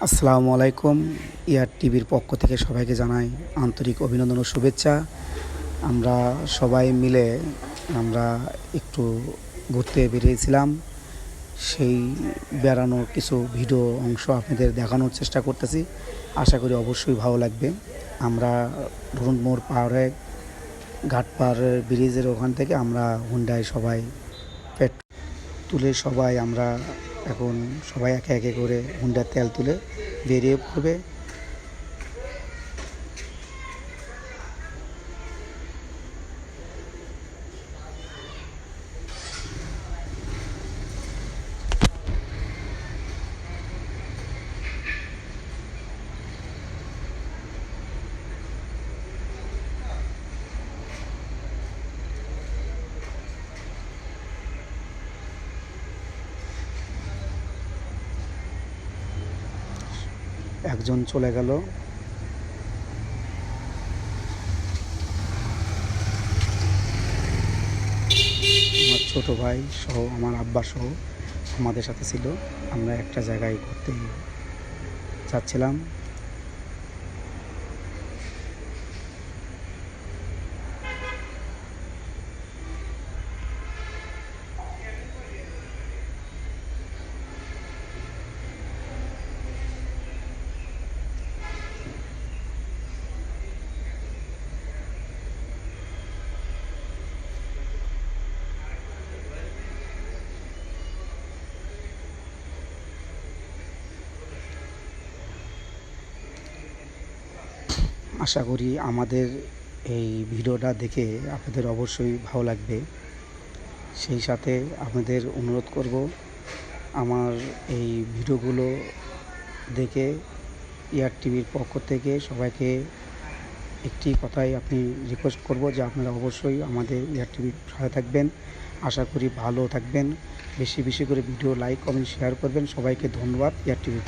আসসালামু আলাইকুম। ইয়ার টিভির পক্ষ থেকে সবাইকে জানাই আন্তরিক অভিনন্দন ও শুভেচ্ছা। আমরা সবাই মিলে আমরা একটু ঘুরতে বেরিয়েছিলাম। সেই বেড়ানোর কিছু ভিডিও অংশ আপনাদের দেখানোর চেষ্টা করতেছি। আশা করি অবশ্যই ভালো লাগবে। আমরা ধরুন মোড় পাহাড়ে ঘাটপাড় ব্রিজের ওখান থেকে আমরা হুন্ডায় সবাই তুলে আমরা এখন সবাই একে একে করে হুন্ডার তেল তুলে বেরিয়ে পড়বে। একজন চলে গেল। আমার ছোট ভাই সহ আমার আব্বা সহ আমাদের সাথে ছিল। আমরা একটা জায়গায় ঘুরতে যাচ্ছিলাম। আশা করি আমাদের এই ভিডিওটা দেখে আপনাদের অবশ্যই ভালো লাগবে। সেই সাথে আপনাদের অনুরোধ করব, আমার এই ভিডিওগুলো দেখে ইয়ার টিভির পক্ষ থেকে সবাইকে একটি কথাই আপনি রিকোয়েস্ট করব যে আপনারা অবশ্যই আমাদের ইয়ার টিভির সাথে থাকবেন। আশা করি ভালো থাকবেন। বেশি বেশি করে ভিডিও লাইক কমেন্ট শেয়ার করবেন। সবাইকে ধন্যবাদ ইয়ার টিভির।